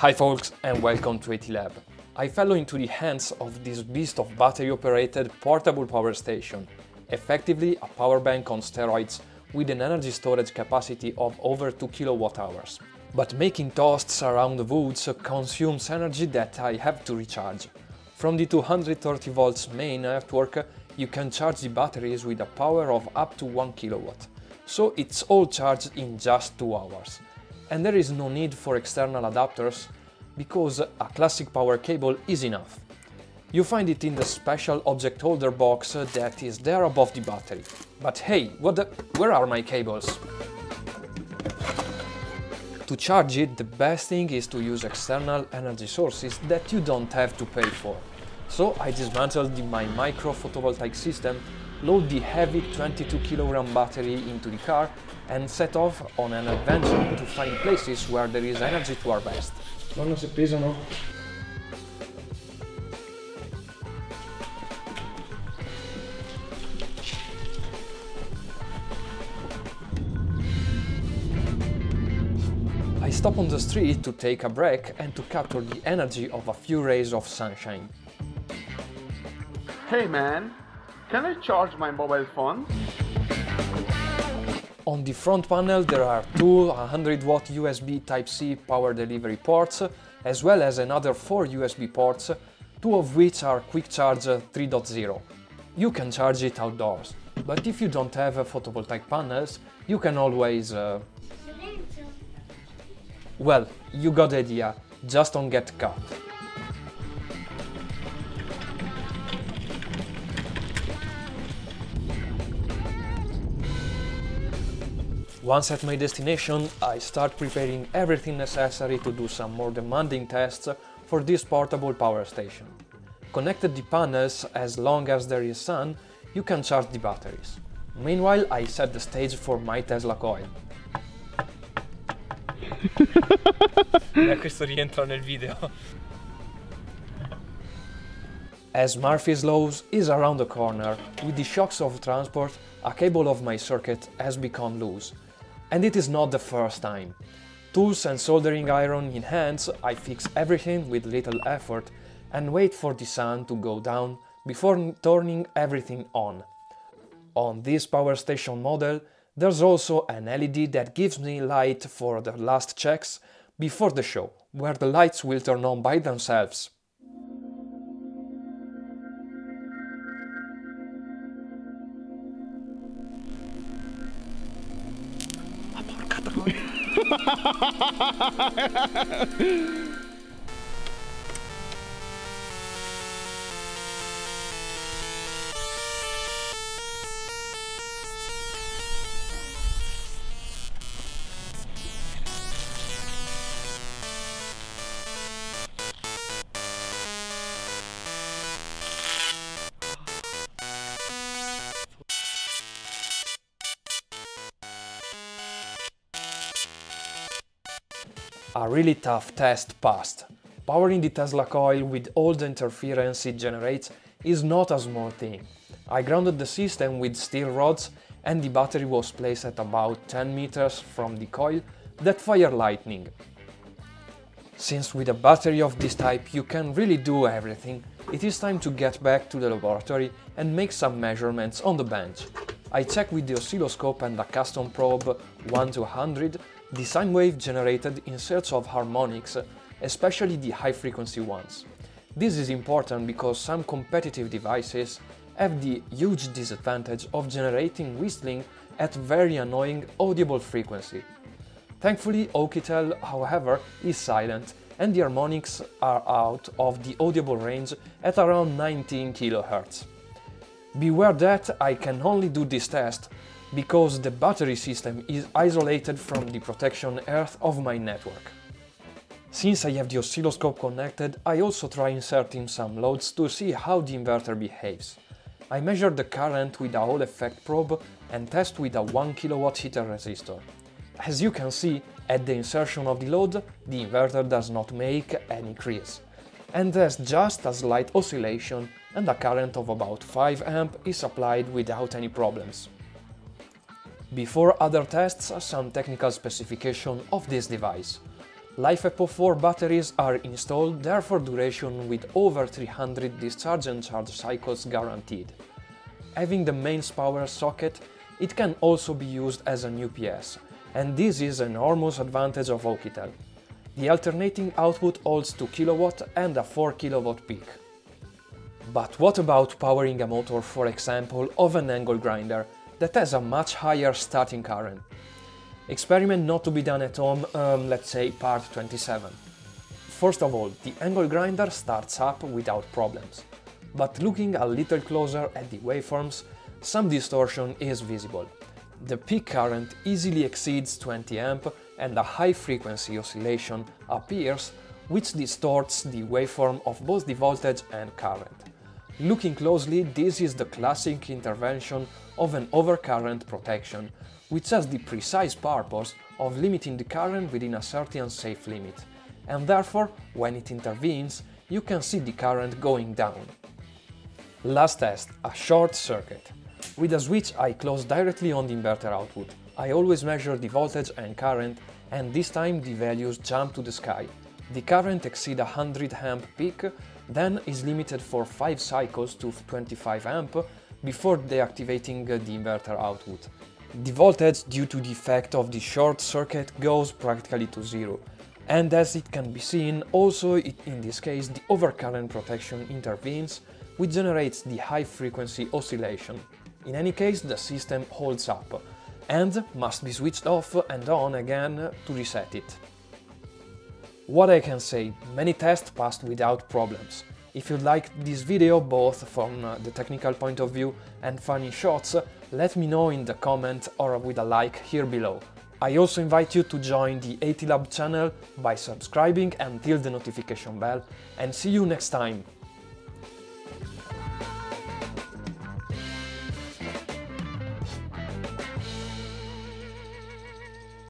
Hi folks and welcome to AT-Lab. I fell into the hands of this beast of battery-operated portable power station, effectively a power bank on steroids with an energy storage capacity of over 2 kWh. But making toasts around the woods consumes energy that I have to recharge. From the 230 volts main network, you can charge the batteries with a power of up to 1 kW, so it's all charged in just 2 hours. And there is no need for external adapters, because a classic power cable is enough. You find it in the special object holder box that is there above the battery. But hey, where are my cables? To charge it, the best thing is to use external energy sources that you don't have to pay for. So I dismantled my micro photovoltaic system, load the heavy 22 kg battery into the car and set off on an adventure to find places where there is energy to harvest. Guarda se pesano. I stop on the street to take a break and to capture the energy of a few rays of sunshine. Hey man, can I charge my mobile phone? On the front panel there are two 100-watt USB Type-C power delivery ports, as well as another 4 USB ports, two of which are Quick Charge 3.0. You can charge it outdoors, but if you don't have photovoltaic panels, you can always... Well, you got the idea, just don't get caught. Once at my destination, I start preparing everything necessary to do some more demanding tests for this portable power station. Connected the panels, as long as there is sun, you can charge the batteries. Meanwhile, I set the stage for my Tesla coil. Questo rientra nel video. As Murphy's Law is around the corner, with the shocks of transport, a cable of my circuit has become loose. And it is not the first time. Tools and soldering iron in hands, I fix everything with little effort and wait for the sun to go down before turning everything on. On this power station model, there's also an LED that gives me light for the last checks before the show, where the lights will turn on by themselves. A really tough test passed. Powering the Tesla coil with all the interference it generates is not a small thing. I grounded the system with steel rods and the battery was placed at about 10 meters from the coil that fire lightning. Since with a battery of this type you can really do everything, it is time to get back to the laboratory and make some measurements on the bench. I check with the oscilloscope and a custom probe 1 to 100 the sine wave generated in search of harmonics, especially the high-frequency ones. This is important because some competitive devices have the huge disadvantage of generating whistling at very annoying audible frequency. Thankfully, Oukitel, however, is silent and the harmonics are out of the audible range at around 19 kHz. Beware that I can only do this test because the battery system is isolated from the protection earth of my network. Since I have the oscilloscope connected, I also try inserting some loads to see how the inverter behaves. I measure the current with a Hall effect probe and test with a 1 kW heater resistor. As you can see, at the insertion of the load, the inverter does not make any crease, and there's just a slight oscillation and a current of about 5 A is applied without any problems. Before other tests, some technical specification of this device. LiFePO4 batteries are installed there for duration with over 300 discharge and charge cycles guaranteed. Having the mains power socket, it can also be used as an UPS, and this is an enormous advantage of Oukitel. The alternating output holds 2 kW and a 4 kW peak. But what about powering a motor, for example, of an angle grinder that has a much higher starting current? Experiment not to be done at home, let's say part 27. First of all, the angle grinder starts up without problems. But looking a little closer at the waveforms, some distortion is visible. The peak current easily exceeds 20 A and a high frequency oscillation appears, which distorts the waveform of both the voltage and current. Looking closely, this is the classic intervention of an overcurrent protection, which has the precise purpose of limiting the current within a certain safe limit, and therefore, when it intervenes, you can see the current going down. Last test, a short circuit. With a switch I close directly on the inverter output. I always measure the voltage and current, and this time the values jump to the sky. The current exceeds 100 A peak, then is limited for 5 cycles to 25 A before deactivating the inverter output. The voltage, due to the effect of the short circuit, goes practically to zero, and as it can be seen, also in this case the overcurrent protection intervenes, which generates the high frequency oscillation. In any case, the system holds up, and must be switched off and on again to reset it. What I can say, many tests passed without problems. If you liked this video, both from the technical point of view and funny shots, let me know in the comment or with a like here below. I also invite you to join the ATLab channel by subscribing and tilt the notification bell, and see you next time!